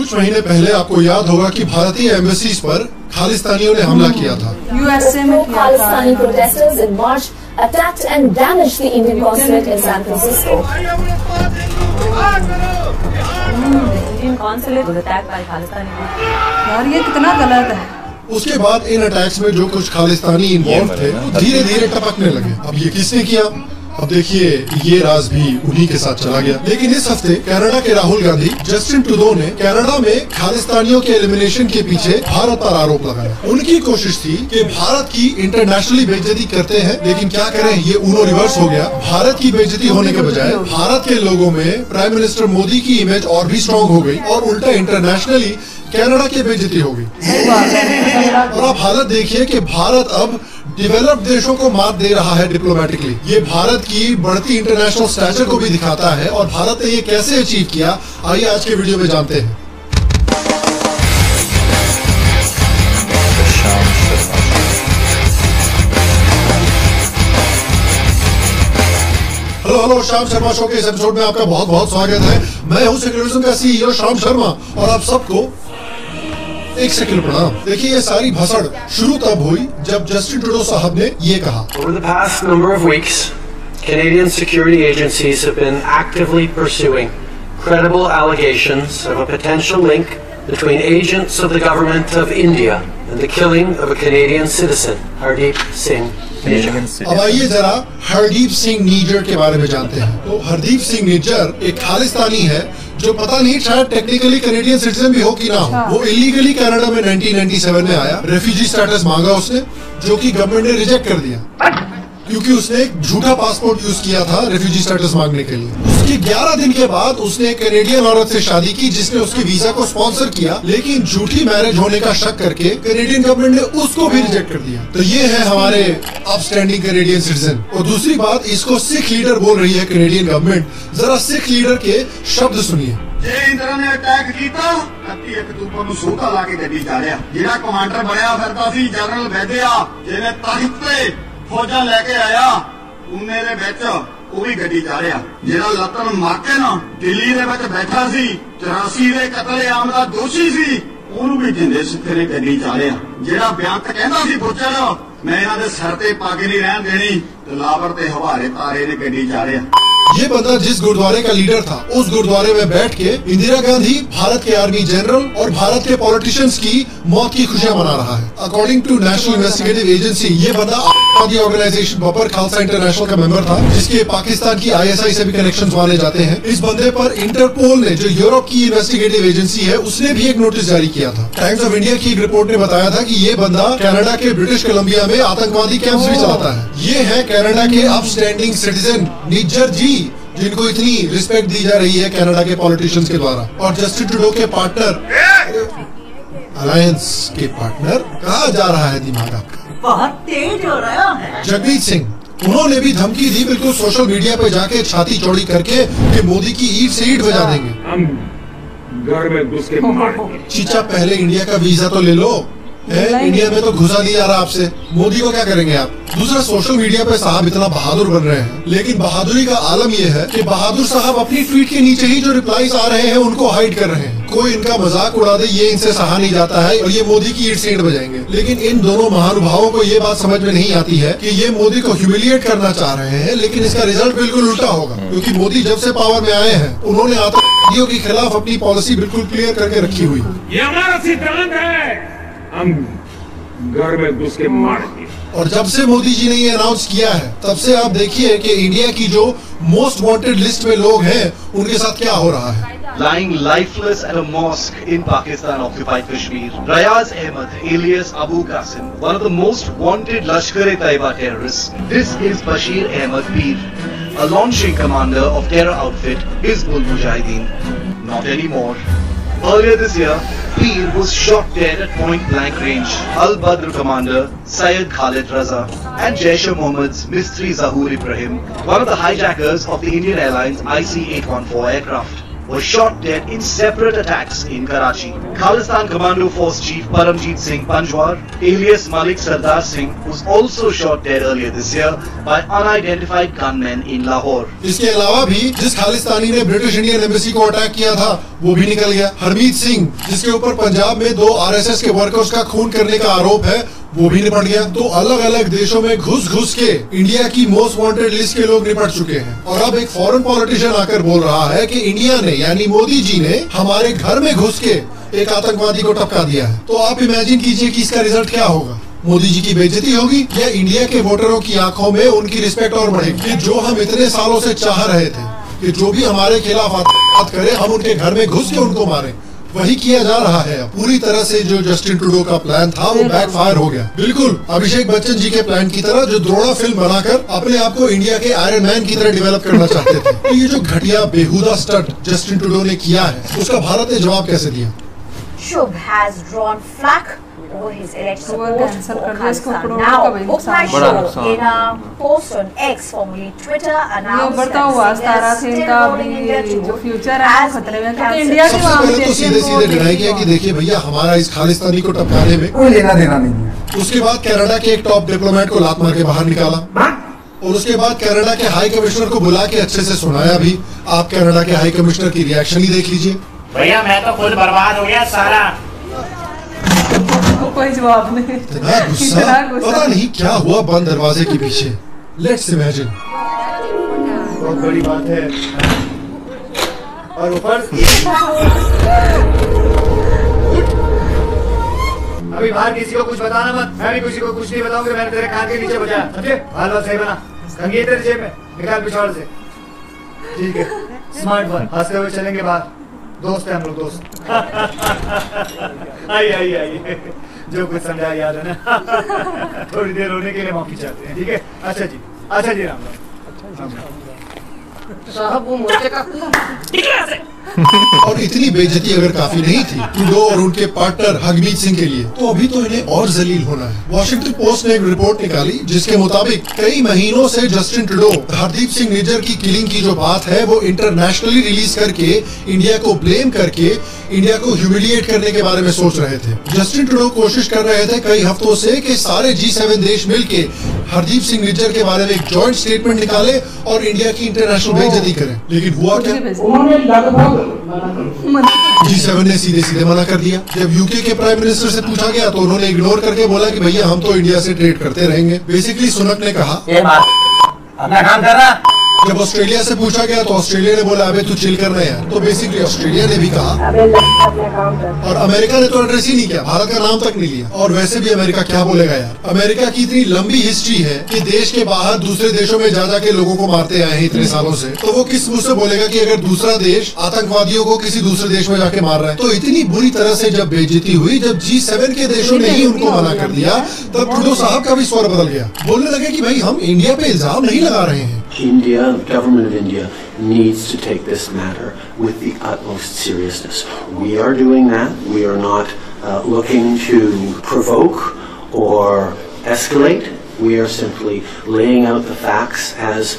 कुछ महीने पहले आपको याद होगा कि भारतीय एम्बेसीज पर खालिस्तानियों ने हमला किया था। यूएसए में Khalistani protesters in March attacked and damaged the Indian consulate in San Francisco. Indian consulate was attacked by Khalistani group. यार ये कितना गलत है। उसके बाद इन अटैक्स में जो कुछ खालिस्तानी इन्वॉल्व थे वो धीरे धीरे टपकने लगे। अब ये किसने किया? अब देखिए ये राज भी उन्हीं के साथ चला गया। लेकिन इस हफ्ते कनाडा के राहुल गांधी, जस्टिन ट्रूडो ने कनाडा में खालिस्तानियों के एलिमिनेशन के पीछे भारत पर आरोप लगाया। उनकी कोशिश थी कि भारत की इंटरनेशनली बेइज्जती करते हैं, लेकिन क्या करें, ये उनो रिवर्स हो गया। भारत की बेइज्जती होने के बजाय भारत के लोगों में प्राइम मिनिस्टर मोदी की इमेज और भी स्ट्रॉन्ग हो गई और उल्टा इंटरनेशनली कनाडा की बेइज्जती हो गई। और आप हालत देखिए कि भारत अब डेवलप्ड देशों को मात दे रहा है डिप्लोमेटिकली। ये भारत की बढ़ती इंटरनेशनल स्टैचर को भी दिखाता है। और भारत ने ये कैसे अचीव किया, आइए आज के वीडियो में जानते हैं। हेलो, श्याम शर्मा शो के इस एपिसोड में आपका बहुत बहुत स्वागत है। मैं हूं सेक्युलरिज्म का सीईओ श्याम शर्मा और आप सबको एक सेकंड प्रणाम। देखिए ये सारी भसड़ शुरू तब हुई जब जस्टिन ट्रूडो साहब ने ये कहा, Over the past number of weeks, Canadian security agencies have been actively pursuing credible allegations of a potential link between agents of the government of India and the killing of a Canadian citizen, Hardeep Singh Nijjar. अब आइए जरा हरदीप सिंह निज्जर के बारे में जानते हैं। तो हरदीप सिंह निज्जर एक खालिस्तानी है जो पता नहीं शायद टेक्निकली कैनेडियन सिटीजन भी हो कि ना हो। वो इलीगली कनाडा में 1997 में आया। रेफ्यूजी स्टेटस मांगा उसने, जो कि गवर्नमेंट ने रिजेक्ट कर दिया क्योंकि उसने एक झूठा पासपोर्ट यूज किया था रेफ्यूजी स्टेटस मांगने के लिए। उसके 11 दिन के बाद उसने एक कैनेडियन औरत से शादी की जिसने उसके वीजा को स्पॉन्सर किया, लेकिन झूठी मैरिज होने का शक करके कैनेडियन गवर्नमेंट ने उसको भी रिजेक्ट कर दिया। तो ये है हमारे अपस्टैंडिंग कैनेडियन सिटीजन। और दूसरी बात, इसको सिख लीडर बोल रही है कैनेडियन गवर्नमेंट। जरा सिख लीडर के शब्द सुनिए। ਜੇ ਇੰਦਰ ਨੇ ਅਟੈਕ ਕੀਤਾ 31 ਅਕਤੂਬਰ ਨੂੰ ਸੋਧਾ ਲਾ ਕੇ ਗੱਡੀ ਚਾੜਿਆ। ਜਿਹੜਾ ਕਮਾਂਡਰ ਬਣਿਆ ਫਿਰਦਾ ਸੀ ਜਨਰਲ ਵੈਦਿਆ, ਜਿਹਨੇ ਤਖਤ ਤੇ ਫੌਜਾਂ ਲੈ ਕੇ ਆਇਆ, ਉਹਨੇ ਦੇ ਵਿੱਚ ਉਹ ਵੀ ਗੱਡੀ ਚਾੜਿਆ। ਜਿਹੜਾ ਲੱਤਨ ਮਾਰ ਕੇ ਨਾ ਦਿੱਲੀ ਦੇ ਵਿੱਚ ਬੈਠਾ ਸੀ, 84 ਦੇ ਕਤਲੇਆਮ ਦਾ ਦੋਸ਼ੀ ਸੀ, ਉਹਨੂੰ ਵੀ ਜਿੰਦੇ ਸਿੱਧੇ ਨੇ ਗੱਡੀ ਚਾੜਿਆ। ਜਿਹੜਾ ਬਿਆੰਤ ਕਹਿੰਦਾ ਸੀ ਬੁੱਚੜ, ਮੈਂ ਇਹਨਾਂ ਦੇ ਸਿਰ ਤੇ ਪੱਗ ਨਹੀਂ ਰਹਿਣ ਦੇਣੀ, ਤੇ ਲਾਵਰ ਤੇ ਹਵਾਰੇ ਤਾਰੇ ਨੇ ਗੱਡੀ ਚਾੜਿਆ। ये बंदा जिस गुरुद्वारे का लीडर था, उस गुरुद्वारे में बैठ के इंदिरा गांधी, भारत के आर्मी जनरल और भारत के पॉलिटिशियंस की मौत की खुशियां मना रहा है। According to national investigative agency, ये बंदा ऑर्गेनाइजेशन बपर खालसा इंटरनेशनल का मेंबर था, जिसके पाकिस्तान की ISI से भी कनेक्शंस माने जाते हैं। इस बंदे पर इंटरपोल ने, जो यूरोप की इन्वेस्टिगेटिव एजेंसी है, उसने भी एक नोटिस जारी किया था। टाइम्स ऑफ इंडिया की एक रिपोर्ट ने बताया था कि ये बंदा कनाडा के ब्रिटिश कोलंबिया में आतंकवादी कैंप्स भी चलाता है। ये है कनाडा के अपस्टैंडिंग सिटीजन निज्जर जी, जिनको इतनी रिस्पेक्ट दी जा रही है कनाडा के पॉलिटिशियंस के द्वारा। और जस्टिन ट्रूडो के पार्टनर, अलायंस के पार्टनर, कहा जा रहा है दिमाग आपका बहुत तेज हो रहा है। जगमीत सिंह, उन्होंने भी धमकी दी बिल्कुल सोशल मीडिया पे जाके छाती चौड़ी करके कि मोदी की ईंट से ईंट बजा देंगे। हम घर में घुस के मारेंगे। चीचा पहले इंडिया का वीजा तो ले लो। इंडिया में तो घुसा नहीं जा रहा आपसे, मोदी को क्या करेंगे आप? दूसरा, सोशल मीडिया पे साहब इतना बहादुर बन रहे हैं, लेकिन बहादुरी का आलम यह है कि बहादुर साहब अपनी ट्वीट के नीचे ही जो रिप्लाईज आ रहे हैं उनको हाइड कर रहे हैं। कोई इनका मजाक उड़ा दे, ये इनसे सहा नहीं जाता है और ये मोदी की ईंट से ईंट बजाएंगे। लेकिन इन दोनों महानुभावों को ये बात समझ में नहीं आती है कि ये मोदी को ह्यूमिलिएट करना चाह रहे हैं, लेकिन इसका रिजल्ट बिल्कुल उल्टा होगा। क्योंकि मोदी जब से पावर में आए हैं, उन्होंने आतंकवादियों के खिलाफ अपनी पॉलिसी बिल्कुल क्लियर करके रखी हुई। ये हमारा सिद्धांत है, हम घर में घुस के मारेंगे। और जब से मोदी जी ने ये अनाउंस किया है, तब से आप देखिए कि इंडिया की जो मोस्ट वांटेड लिस्ट में लोग हैं, उनके साथ क्या हो रहा है। Lying lifeless at a mosque in Pakistan-occupied Kashmir, Rayaz Ahmed, alias Abu Qasim, one of the most wanted Lashkar-e-Taiba terrorists. This is Bashir Ahmed Peer, a launching commander of terror outfit Hizbul Mujahideen. Not anymore. Earlier this year, Peer was shot dead at point-blank range. Al-Badr commander Syed Khalid Raza and Jaish-e-Mohammed's Mistri Zahoor Ibrahim, one of the hijackers of the Indian Airlines IC-814 aircraft. was shot dead in separate attacks in Karachi. Khalistan Commando Force Chief Paramjeet Singh Panjwar, alias Malik Sardar Singh, was also shot dead earlier this year by unidentified gunmen in Lahore. इसके अलावा भी जिस खालिस्तानी ने British Indian embassy को attack किया था वो भी निकल गया। हरमीत सिंह, जिसके ऊपर पंजाब में 2 RSS के वर्कर्स का खून करने का आरोप है, वो भी निपट गया। तो अलग अलग देशों में घुस के इंडिया की मोस्ट वांटेड लिस्ट के लोग निपट चुके हैं। और अब एक फॉरेन पॉलिटिशियन आकर बोल रहा है कि इंडिया ने यानी मोदी जी ने हमारे घर में घुस के एक आतंकवादी को टपका दिया है। तो आप इमेजिन कीजिए कि इसका रिजल्ट क्या होगा। मोदी जी की बेइज्जती होगी या इंडिया के वोटरों की आंखों में उनकी रिस्पेक्ट और बढ़ेगी कि जो हम इतने सालों से चाह रहे थे कि जो भी हमारे खिलाफ बात करे हम उनके घर में घुस के उनको मारें, वही किया जा रहा है। पूरी तरह से जो जस्टिन ट्रूडो का प्लान था वो बैकफायर हो गया। बिल्कुल अभिषेक बच्चन जी के प्लान की तरह, जो द्रोणा फिल्म बनाकर अपने आप को इंडिया के आयरन मैन की तरह डेवलप करना चाहते थे। तो ये जो घटिया बेहुदा स्टंट जस्टिन ट्रूडो ने किया है, उसका भारत ने जवाब कैसे दिया? Shubh has drawn flack over his alleged support for Khalistan. Now, Book My Show in a post on X, formerly Twitter, announced that singers still rolling India tour has been cancelled. सबसे पहले तो सीधे deny किया कि देखिए भैया हमारा इस खालिस्तानी को टपकाने में कोई लेना देना नहीं है। उसके बाद कनाडा के एक टॉप डिप्लोमेट को लात मार के बाहर निकाला और उसके बाद कनाडा के हाई कमिश्नर को बुला के अच्छे से सुनाया भी। आप कनाडा के हाई कमिश्नर की रिएक्शन ही देख लीजिए। भैया मैं तो खुद बर्बाद हो गया सारा। कोई जवाब नहीं। इतना गुस्सा, पता नहीं क्या हुआ बंद दरवाजे के पीछे। Let's imagine. बहुत बड़ी बात है। और ऊपर अभी बाहर किसी को कुछ बताना मत। मैं भी किसी को कुछ नहीं बताऊंगा। मैंने तेरे कान के नीचे बजाया, समझे? हाल बात सही बना। कंघी तेरे जेब में निकाल पिछवाड़ से। ठीक है, स्मार्ट वन। हंसते हुए चलेंगे बाहर। दोस्त है हम लोग, दोस्त। आइए जो कुछ समझा याद है ना। थोड़ी देर रोने के लिए माफी चाहते हैं, ठीक है? अच्छा जी राम राम। साहब वो मोर्चे का और इतनी बेइज्जती अगर काफी नहीं थी ट्रूडो और उनके पार्टनर हरमीत सिंह के लिए, तो अभी तो इन्हें और जलील होना है। वॉशिंगटन पोस्ट ने एक रिपोर्ट निकाली जिसके मुताबिक कई महीनों से जस्टिन ट्रूडो हरदीप सिंह निज्जर की किलिंग की जो बात है वो इंटरनेशनली रिलीज करके इंडिया को ब्लेम करके इंडिया को ह्यूमिलिएट करने के बारे में सोच रहे थे। जस्टिन ट्रूडो कोशिश कर रहे थे कई हफ्तों से कि सारे G7 देश मिलके हरदीप सिंह निज्जर के बारे में एक जॉइंट स्टेटमेंट निकाले और इंडिया की इंटरनेशनल बेइज्जती करें। लेकिन हुआ क्या? G7 ने सीधे मना कर दिया। जब यूके के प्राइम मिनिस्टर से पूछा गया तो उन्होंने इग्नोर करके बोला कि भैया हम तो इंडिया से ट्रेड करते रहेंगे। बेसिकली सुनक ने कहा अपना काम कर रहा। जब ऑस्ट्रेलिया से पूछा गया तो ऑस्ट्रेलिया ने बोला अबे तू चिल करना यार। तो बेसिकली ऑस्ट्रेलिया ने भी कहा और अमेरिका ने तो एड्रेस ही नहीं किया, भारत का नाम तक नहीं लिया। और वैसे भी अमेरिका क्या बोलेगा यार? अमेरिका की इतनी लंबी हिस्ट्री है कि देश के बाहर दूसरे देशों में जा के लोगों को मारते आए हैं इतने सालों से, तो वो किस मुंह से बोलेगा कि अगर दूसरा देश आतंकवादियों को किसी दूसरे देश में जाके मार रहा है? तो इतनी बुरी तरह से जब बेइज्जती हुई, जब G7 के देशों ने ही उनको मना कर दिया, तब ट्रूडो साहब का भी स्वर बदल गया। बोलने लगे कि भाई हम इंडिया पे इल्जाम नहीं लगा रहे हैं। India, the government of India, needs to take this matter with the utmost seriousness. We are doing that. We are not looking to provoke or escalate. We are simply laying out the facts as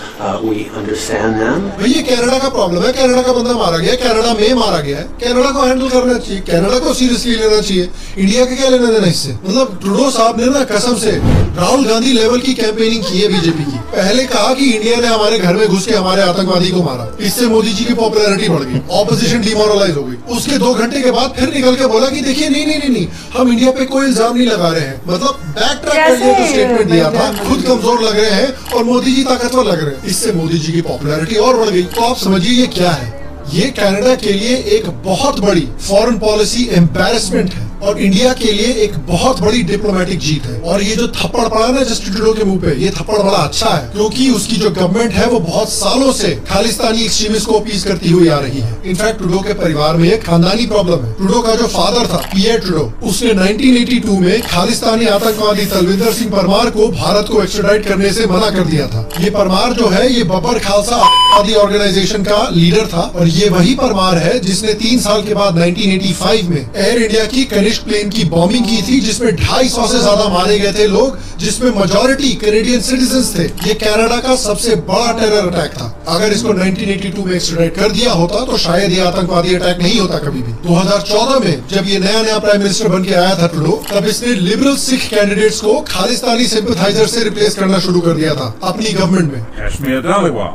we understand them. ये Canada का problem है, Canada का बंदा मारा गया, Canada में मारा गया है, कनाडा को हैंडल करना चाहिए, कनाडा को सीरियसली लेना चाहिए। इंडिया के क्या लेना देना इससे? मतलब ट्रूडो साहब ने ना कसम से राहुल गांधी लेवल की कैंपेनिंग की है बीजेपी की। पहले कहा कि इंडिया ने हमारे घर में घुस के हमारे आतंकवादी को मारा, इससे मोदी जी की पॉपुलैरिटी बढ़ गई, ऑपोजिशन डिमोरलाइज हो गई। उसके 2 घंटे के बाद फिर निकल के बोला कि देखिए नहीं, हम इंडिया पे कोई इल्जाम नहीं लगा रहे हैं। मतलब बैक ट्रैक कर लिया, तो स्टेटमेंट दिया था, खुद कमजोर लग रहे हैं और मोदी जी ताकतवर लग रहे हैं। इससे मोदी जी की पॉपुलैरिटी और बढ़ गई। तो आप समझिए ये क्या है? ये कनाडा के लिए एक बहुत बड़ी फॉरेन पॉलिसी एम्बैरेसमेंट है और इंडिया के लिए एक बहुत बड़ी डिप्लोमेटिक जीत है। और ये जो थप्पड़ पड़ा ना जस्टिन ट्रूडो के मुंह पे, ये थप्पड़ बड़ा अच्छा है क्योंकि उसकी जो गवर्नमेंट है वो बहुत सालों से खालिस्तानी एक्सट्रीमिस्ट को अपीज करती हुई आ रही है। इनफैक्ट ट्रूडो के परिवार में एक खानदानी प्रॉब्लम है। ट्रूडो का जो फादर था पियर ट्रूडो, उसने 1982 में खालिस्तानी आतंकवादी तलविंदर सिंह परमार को भारत को एक्स्ट्राडाइट करने से मना कर दिया था। ये परमार जो है ये बबर खालसा आतंकवादी ऑर्गेनाइजेशन का लीडर था और ये वही परमार है जिसने 3 साल के बाद 1985 में एयर इंडिया की स्पेनिश प्लेन की बॉम्बिंग की थी जिसमें 250 से ज्यादा मारे गए थे लोग, जिसमें मेजॉरिटी कैनेडियन सिटीजन्स थे। ये कनाडा का सबसे बड़ा टेरर अटैक था। अगर इसको 1982 में एक्सट्राडिट कर दिया होता तो शायद ये आतंकवादी अटैक नहीं होता कभी भी। 2014 में जब ये नया प्राइम मिनिस्टर बन के आया था ट्रूडो, तब इसने लिबरल सिख कैंडिडेट्स को खालिस्तानी सिंपैथाइजर से रिप्लेस करना शुरू कर दिया था अपनी गवर्नमेंट में। Kashmir Dhaliwal.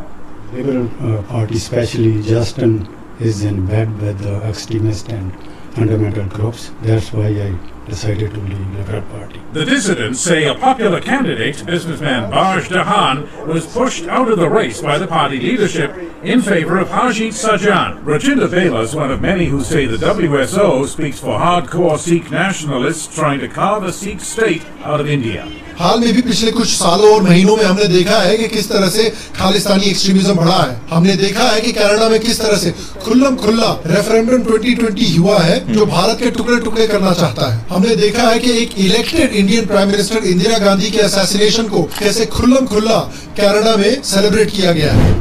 Liberal Party, especially Justin, is in bed with the extremist and fundamental groups. That's why I decided to leave Liberal Party. The dissidents say a popular candidate, businessman Baj Dahan, was pushed out of the race by the party leadership in favor of Harjit Sajjan. Rajinder Bela is one of many who say the WSO speaks for hardcore Sikh nationalists trying to carve a Sikh state out of India. हाल में भी पिछले कुछ सालों और महीनों में हमने देखा है कि किस तरह से खालिस्तानी एक्सट्रीमिज्म बढ़ा है। हमने देखा है कि कनाडा में किस तरह से खुल्लम खुल्ला रेफरेंडम 2020 हुआ है जो भारत के टुकड़े टुकड़े करना चाहता है। हमने देखा है कि एक elected Indian prime minister Indira Gandhi के असैसिनेशन को कैसे खुल्लम खुल्ला कनाडा में सेलिब्रेट किया गया है।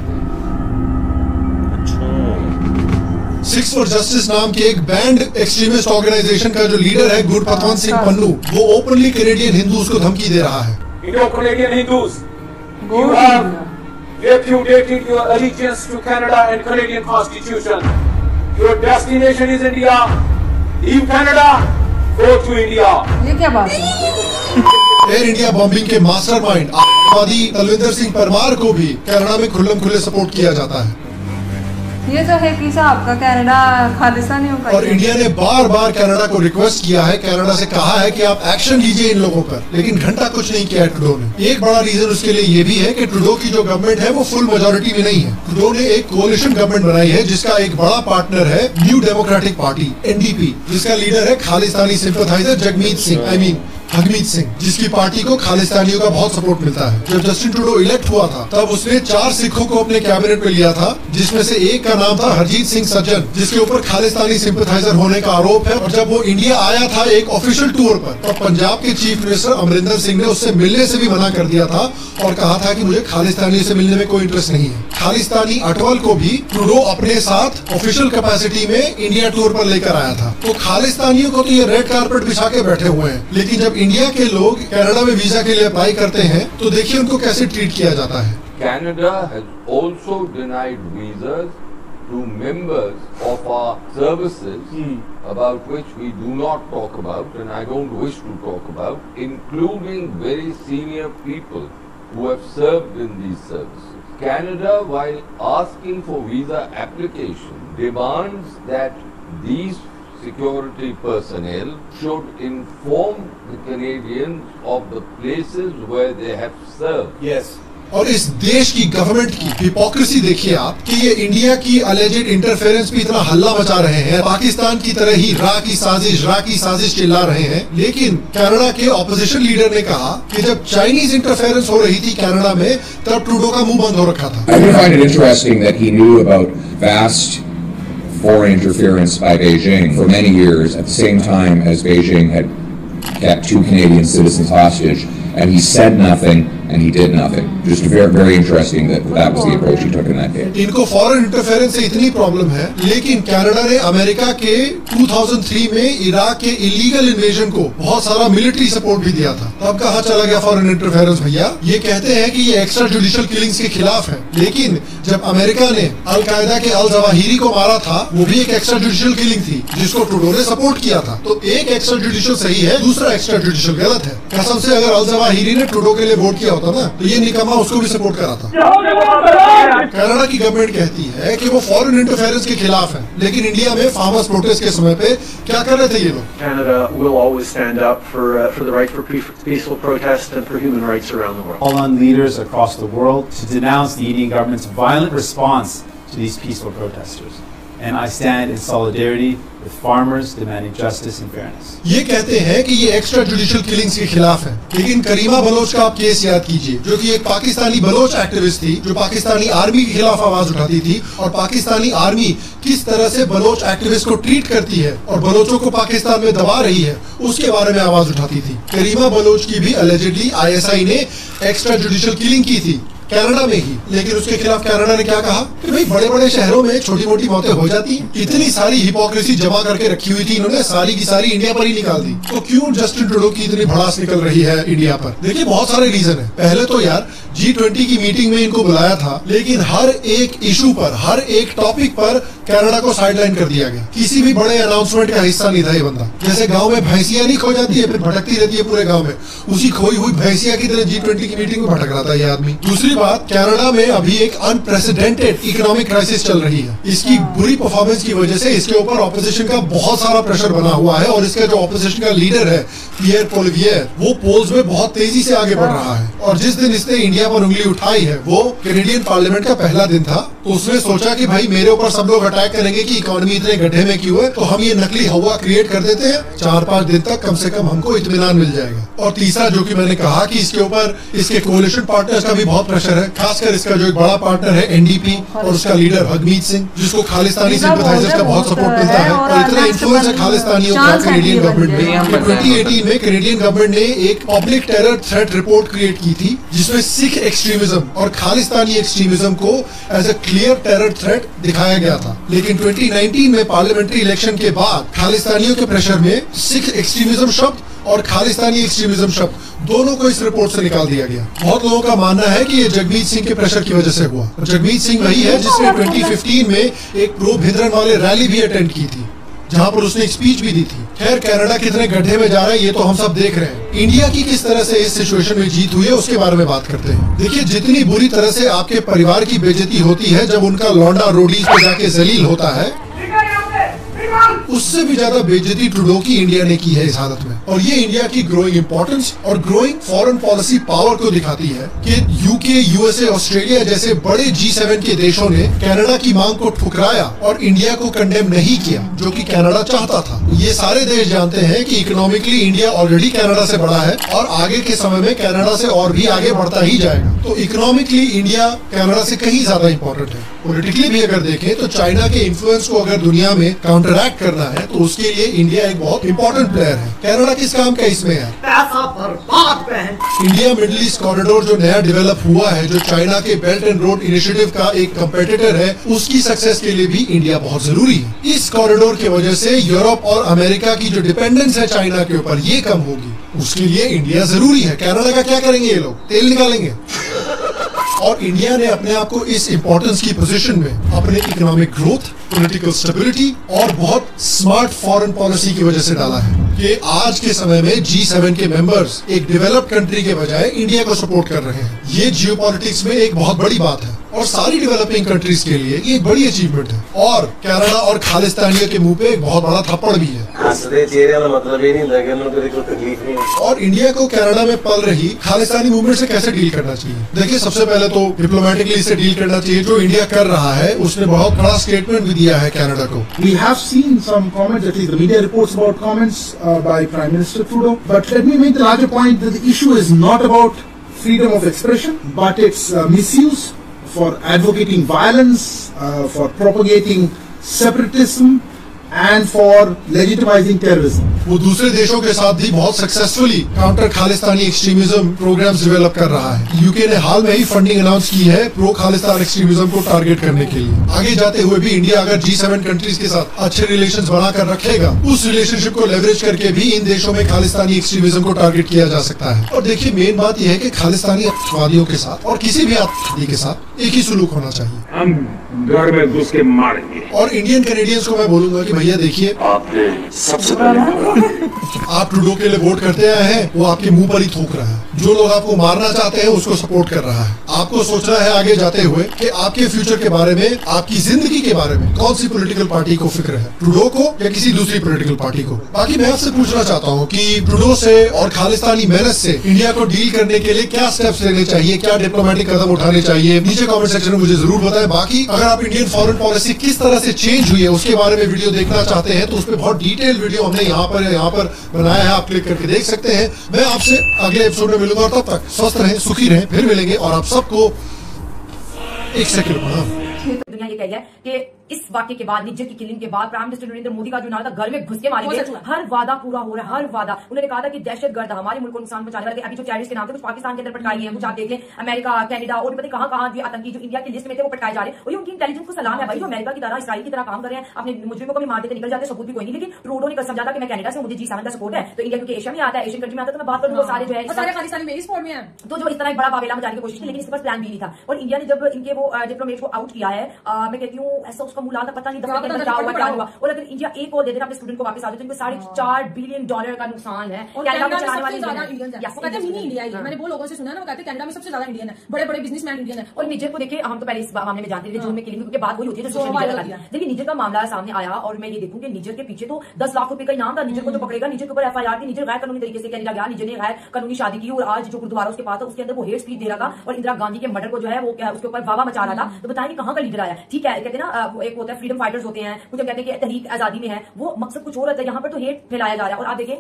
सिक्स फॉर जस्टिस नाम के एक बैंड एक्सट्रीमिस्ट ऑर्गेनाइजेशन का जो लीडर है गुरपतवंत सिंह पन्नू, वो ओपनली कैनेडियन हिंदूज को धमकी दे रहा है। Canadian Hindus, you have repudiated your allegiance to Canada and Canadian Constitution. Your destination is India. Leave Canada, go to India. ये क्या बात है? एयर इंडिया बॉम्बिंग के मास्टरमाइंड आतंकवादी तलविंदर सिंह परमार को भी कनाडा में खुल्लम खुल्ले सपोर्ट किया जाता है। ये तो है कि साहब का कनाडा खालिस्तानियों का। और इंडिया ने बार बार कनाडा को रिक्वेस्ट किया है, कनाडा से कहा है कि आप एक्शन लीजिए इन लोगों पर, लेकिन घंटा कुछ नहीं किया ट्रूडो ने। एक बड़ा रीजन उसके लिए ये भी है कि ट्रूडो की जो गवर्नमेंट है वो फुल मेजोरिटी में नहीं है। ट्रूडो ने एक कोalition गवर्नमेंट बनाई है जिसका एक बड़ा पार्टनर है न्यू डेमोक्रेटिक पार्टी NDP, जिसका लीडर है खालिस्तानी सिंपैथाइजर हरमीत सिंह, जिसकी पार्टी को खालिस्तानियों का बहुत सपोर्ट मिलता है। जब जस्टिन ट्रूडो इलेक्ट हुआ था तब उसने 4 सिखों को अपने कैबिनेट में लिया था, जिसमें से एक का नाम था हरजीत सिंह सज्जन, जिसके ऊपर खालिस्तानी सिंपैथाइजर होने का आरोप है। और जब वो इंडिया आया था एक ऑफिशियल टूर पर, तब पंजाब के चीफ मिनिस्टर अमरिंदर सिंह ने उससे मिलने से भी मना कर दिया था और कहा था कि मुझे खालिस्तानी से मिलने में कोई इंटरेस्ट नहीं है। खालिस्तानी अटवल को भी ट्रूडो अपने साथ ऑफिशियल कैपेसिटी में इंडिया टूर पर लेकर आया था। तो खालिस्तानियों को तो ये रेड कारपेट बिछा के बैठे हुए हैं, लेकिन जब इंडिया के लोग कनाडा में वीजा के लिए अप्लाई करते हैं तो देखिए उनको कैसे ट्रीट किया जाता है। Canada has also denied visas to members of our services about which we do not talk about and I don't wish to talk about, including very senior people who have served in these services. Canada, while asking for visa application, demands that these security personnel should inform the Canadians of the places where they have served. Yes. और इस देश की government की hypocrisy देखिए आप कि ये India की अलेजेड इंटरफेरेंस पे इतना हल्ला मचा रहे हैं, पाकिस्तान की तरह ही रा की साजिश चिल्ला रहे हैं। लेकिन कनाडा के ऑपोजिशन लीडर ने कहा कि जब चाइनीज इंटरफेरेंस हो रही थी कनाडा में, तब ट्रूडो का मुंह बंद हो रखा था। I find it interesting that he knew about vast foreign interference by Beijing for many years at the same time as Beijing had kept 2 Canadian citizens hostage, and he said nothing and he did nothing. Just very, very interesting that that was the approach he took in that case. इनको foreign interference से इतनी problem है, लेकिन Canada ने America के 2003 में Iraq के illegal invasion को बहुत सारा मिलिट्री सपोर्ट भी दिया था। तब कहाँ चला गया फॉरेन इंटरफेरेंस भैया? ये कहते हैं कि ये एक्स्ट्रा जुडिशियल किलिंग्स के खिलाफ है, लेकिन जब अमेरिका ने अलकायदा के अल जवाहिरी को मारा था, वो भी एक एक्स्ट्रा जुडिशियल किलिंग थी जिसको ट्रूडो ने सपोर्ट किया था। तो एक एक्स्ट्रा जुडिशियल सही है, दूसरा एक्स्ट्रा जुडिशियल गलत है। कसम से अगर अल जवाहिरी ने ट्रूडो के लिए वोट किया होता ना, तो ये निकम्मा उसको भी सपोर्ट करा था। कनाडा की गवर्नमेंट कहती है कि वो फॉरेन इंटरफेरेंस के खिलाफ है, लेकिन इंडिया में फार्मर्स प्रोटेस्ट के समय पे क्या कर रहे थे ये लोग? Canada will always stand up for the right for peaceful protest and for human rights around the world. Call on leaders across the world to denounce the Indian government's violent response to these peaceful protesters. And I stand in solidarity with farmers demanding justice and fairness. ये कहते हैं कि ये extra judicial killings के खिलाफ है, लेकिन करीमा Bloch का आप केस याद कीजिए, जो कि एक पाकिस्तानी बलोच एक्टिविस्ट थी जो पाकिस्तानी आर्मी के खिलाफ आवाज उठाती थी, और पाकिस्तानी आर्मी किस तरह से बलोच एक्टिविस्ट को ट्रीट करती है और बलोचों को पाकिस्तान में दबा रही है, उसके बारे में आवाज उठाती थी। करीमा बलोच की भी अलेजिडली ISI ने एक्स्ट्रा जुडिशियल किलिंग की थी। कनाडा में ही। लेकिन उसके खिलाफ कनाडा ने क्या कहा कि भाई बड़े बड़े शहरों में छोटी मोटी मौतें हो जाती हैं। इतनी सारी हिपोक्रेसी जमा करके रखी हुई थी इन्होंने, सारी की सारी इंडिया पर ही निकाल दी। तो क्यों जस्टिन ट्रूडो की इतनी भड़ास निकल रही है इंडिया पर? देखिए बहुत सारे रीजन है। पहले तो यार G20 की मीटिंग में इनको बुलाया था, लेकिन हर एक इशू पर, हर एक टॉपिक पर कनाडा को साइडलाइन कर दिया गया। किसी भी बड़े अनाउंसमेंट का हिस्सा नहीं था ये बंदा। जैसे गांव में भैंसिया नहीं खो जाती है, फिर भटकती रहती है पूरे गांव में, उसी खोई हुई भैंसिया की तरह G20 की मीटिंग में भटक रहा था ये आदमी। दूसरी बात, कनाडा में अभी एक अनप्रेसिडेंटेड इकोनॉमिक क्राइसिस चल रही है। इसकी बुरी परफॉर्मेंस की वजह से इसके ऊपर ऑपोजिशन का बहुत सारा प्रेशर बना हुआ है, और इसका जो ऑपोजिशन का लीडर है पियर पोलिवियर, वो पोल्स में बहुत तेजी से आगे बढ़ रहा है। और जिस दिन इसने इंडिया पर उंगली उठाई है वो कैनेडियन पार्लियामेंट का पहला दिन था। तो उसने सोचा कि भाई मेरे ऊपर सब लोग अटैक करेंगे कि इकोनॉमी इतने गड्ढे में क्यों है, तो हम ये नकली हवा क्रिएट कर देते हैं, 4-5 दिन तक कम से कम हमको इत्मीनान मिल जाएगा। और तीसरा, जो कि मैंने कहा कि इसके ऊपर इसके कोalition पार्टनर्स का भी बहुत प्रेशर है, खासकर इसका जो एक बड़ा पार्टनर है NDP और उसका लीडर हरमीत सिंह, जिसको खालिस्तानी सिंपैथाइजर्स का बहुत सपोर्ट मिलता है। और इतना इन्फ्लुएंस है खालिस्तानियों का कैनेडियन गवर्नमेंट में। 2018 में कैनेडियन गवर्नमेंट ने एक public terror threat report create की थी, जिसमें सिख एक्सट्रीमिज्म और खालिस्तानी एक्सट्रीमिज्म को as a clear terror threat दिखाया गया था। लेकिन 2019 में पार्लियामेंट्री इलेक्शन के बाद खालिस्तानियों के प्रेशर में सिख एक्सट्रीमिज्म शब्द और खालिस्तानी एक्सट्रीमिज्म शब्द दोनों को इस रिपोर्ट से निकाल दिया गया। बहुत लोगों का मानना है कि ये जगमीत सिंह के प्रेशर की वजह से हुआ। जगमीत सिंह वही है जिसने 2015 में एक प्रो भिंद्रन वाले रैली भी अटेंड की थी, जहां पर उसने एक स्पीच भी दी थी। खैर, कनाडा कितने गड्ढे में जा रहा है ये तो हम सब देख रहे हैं। इंडिया की किस तरह से इस सिचुएशन में जीत हुई है उसके बारे में बात करते हैं। देखिए, जितनी बुरी तरह से आपके परिवार की बेइज्जती होती है जब उनका लौंडा रोडीज पे जाके जलील होता है, उससे भी ज्यादा बेइज्जती ट्रूडो की इंडिया ने की है इस हालत में। और ये इंडिया की ग्रोइंग इंपॉर्टेंस और ग्रोइंग फॉरेन पॉलिसी पावर को दिखाती है कि यूके, यूएसए, ऑस्ट्रेलिया जैसे बड़े G7 के देशों ने कनाडा की मांग को ठुकराया और इंडिया को कंडेम नहीं किया, जो कि कनाडा चाहता था। ये सारे देश जानते हैं कि इकोनॉमिकली इंडिया ऑलरेडी कनाडा से बड़ा है और आगे के समय में कनाडा से और भी आगे बढ़ता ही जाएगा। तो इकोनॉमिकली इंडिया कनाडा से कहीं ज्यादा इंपॉर्टेंट है। पॉलिटिकली भी अगर देखें तो चाइना के इन्फ्लुएंस को अगर दुनिया में काउंटरैक्ट करना है तो उसके लिए इंडिया एक बहुत इंपॉर्टेंट प्लेयर है। कनाडा किस काम का इसमें है? पैसा बर्बाद बहन। इंडिया मिडिल ईस्ट कॉरिडोर जो नया डेवलप हुआ है, जो चाइना के बेल्ट एंड रोड इनिशिएटिव का एक कंपेटिटर है, उसकी सक्सेस के लिए भी इंडिया बहुत जरूरी है। इस कॉरिडोर की वजह से यूरोप और अमेरिका की जो डिपेंडेंस है चाइना के ऊपर, ये कम होगी। उसके लिए इंडिया जरूरी है। कनाडा का क्या करेंगे ये लोग? तेल निकालेंगे। और इंडिया ने अपने आप को इस इंपॉर्टेंस की पोजीशन में अपने इकोनॉमिक ग्रोथ, पॉलिटिकल स्टेबिलिटी और बहुत स्मार्ट फॉरेन पॉलिसी की वजह से डाला है कि आज के समय में G7 के मेंबर्स एक डेवलप्ड कंट्री के बजाय इंडिया को सपोर्ट कर रहे हैं। ये जियोपॉलिटिक्स में एक बहुत बड़ी बात है और सारी डेवलपिंग कंट्रीज के लिए ये एक बड़ी अचीवमेंट है। और कनाडा और खालिस्तानियों के मुंह पे एक बहुत बड़ा थप्पड़ भी है। मतलब ही नहीं था कि उनको कोई तकलीफ नहीं। और इंडिया को कनाडा में पल रही खालिस्तानी मूवमेंट से कैसे डील करना चाहिए? देखिए, सबसे पहले तो डिप्लोमेटिकली इसे डील करना चाहिए। जो इंडिया कर रहा है उसने बहुत बड़ा स्टेटमेंट भी दिया है कनाडा को। We have seen some comments, at least the media reports about comments by Prime Minister Trudeau. But let me make the larger point that the issue is not about freedom of expression, but its misuse for advocating violence, for propagating separatism, and for legitimizing terrorism. वो दूसरे देशों के साथ भी बहुत successfully counter Khalistani extremism programmes develop कर रहा है। यूके ने हाल में ही फंडिंग अनाउंस की है प्रो खालिस्तान एक्सट्रीमिज्म को टारगेट करने के लिए। आगे जाते हुए भी इंडिया अगर G7 कंट्रीज के साथ अच्छे रिलेशंस बनाकर रखेगा, उस रिलेशनशिप को लेवरेज करके भी इन देशों में खालिस्तानी एक्सट्रीमिज्म को टारगेट किया जा सकता है। और देखिए, मेन बात यह है कि खालिस्तानी आतंकवादियों के साथ और किसी भी आतंकवादी के साथ एक ही सुलूक होना चाहिए। हम घर में घुस के मारेंगे। और इंडियन कैनेडियंस को मैं बोलूंगा कि भैया देखिए, आपने सबसे पहले आप ट्रूडो के लिए वोट करते आए हैं, वो आपके मुंह पर ही थूक रहा है। जो लोग आपको मारना चाहते हैं उसको सपोर्ट कर रहा है। आपको सोचना है आगे जाते हुए कि आपके फ्यूचर के बारे में, आपकी जिंदगी के बारे में कौन सी पॉलिटिकल पार्टी को फिक्र है, ट्रूडो को या किसी दूसरी पॉलिटिकल पार्टी को। बाकी मैं आपसे पूछना चाहता हूँ कि ट्रूडो से और खालिस्तानी मेनस से इंडिया को डील करने के लिए क्या स्टेप्स लेने चाहिए, क्या डिप्लोमेटिक कदम उठाने चाहिए? नीचे कमेंट सेक्शन में मुझे जरूर बताएं। बाकी अगर आप इंडियन फॉरेन पॉलिसी किस तरह से चेंज हुई है उसके बारे में वीडियो देखना चाहते हैं तो उस पर बहुत डिटेल वीडियो हमने यहाँ पर बनाया है, आप क्लिक करके देख सकते हैं। मैं आपसे अगले एपिसोड में मिलूंगा और तब तक स्वस्थ रहें, सुखी रहें, फिर मिलेंगे। और आप सबको एक सेकंड, दुनिया ये कह रही है कि इस वाक्य के बाद, निज्जर की किलिंग के बाद, प्राइम मिनिस्टर नरेंद्र मोदी का जो नारा था घर में घुस के मारेंगे, हर वादा पूरा हो रहा है, हर वादा। उन्होंने कहा था कि दहशतगर्द हमारे मुल्क को नुकसान पहुंचाने वाले, अभी जो टेररिस्ट के नाम थे कुछ पाकिस्तान के अंदर पटकाए गए हैं, कुछ आप देख लें, अमेरिका, कनाडा और पता कहां भी आतंकी जो इंडिया की लिस्ट में थे वो पटकाए जा रहे हैं। और ये उनकी इंटेलिजेंस को सलाम है भाई, जो अमेरिका की तरह, इसराइल की तरह काम कर रहे हैं, अपने मुजरिमों को भी मार देते निकल जाते, सबूत भी कोई नहीं। लेकिन ट्रूडो ने समझा कि मैं कनाडा से, मुझे G7 का सपोर्ट है, तो इंडिया क्योंकि एशिया में आता है, एशियन कंट्री में आता है, तो मैं बात करूं वो सारे जो है सारे खालिस्तानी मेरी सपोर्ट में है। तो जो इस तरह एक बड़ा वावेला मचाने की कोशिश की, लेकिन इसके पास प्लान भी नहीं था। और इंडिया ने जब इनके वो डिप्लोमेट को आउट किया है, मैं कहती हूँ ऐसा उसका मुलादा पता नहीं क्या होगा। और अगर इंडिया एक कॉल दे देना अपने स्टूडेंट को वापस आ जाए तो इनको $4.5 बिलियन का नुकसान है। कनाडा में सबसे ज्यादा इंडियन है, वो कहते हैं मिनी इंडिया है। मैंने वो लोगों से सुना ना, वो कहते हैं कनाडा में सबसे ज्यादा इंडियन है, बड़े बड़े बिजनेसमैन इंडियन है। और निज्जर को देखिए, हम तो पहले इस मामले में जानते थे जून में किलिंग के बाद वही होती है जो सोशल मीडिया पर। लेकिन निज्जर का मामला सामने आया और मैं ये देखूं कि निज्जर के पीछे तो 10 लाख रुपए का इनाम था। निज्जर को जो पकड़ेगा, निज्जर के ऊपर FIR थी, निज्जर गैर कानूनी तरीके से कनाडा गया, निज्जर ने गैर कानूनी शादी की और आज जो गुरुद्वारा उसके पास था उसके अंदर वो हेट स्पीच दे रहा था और इंदिरा गांधी के मर्डर को जो है वो उसके ऊपर वावा मचा रहा था। तो बताइए कहां का लीडर आया। ठीक है, कहते हैं ना वो एक होता है फ्रीडम फाइटर्स होते हैं, कुछ कहते हैं कि तहरीक आजादी में है, वो मकसद कुछ और होता है। यहाँ पर तो हेट फैलाया जा रहा है। और आप देखिए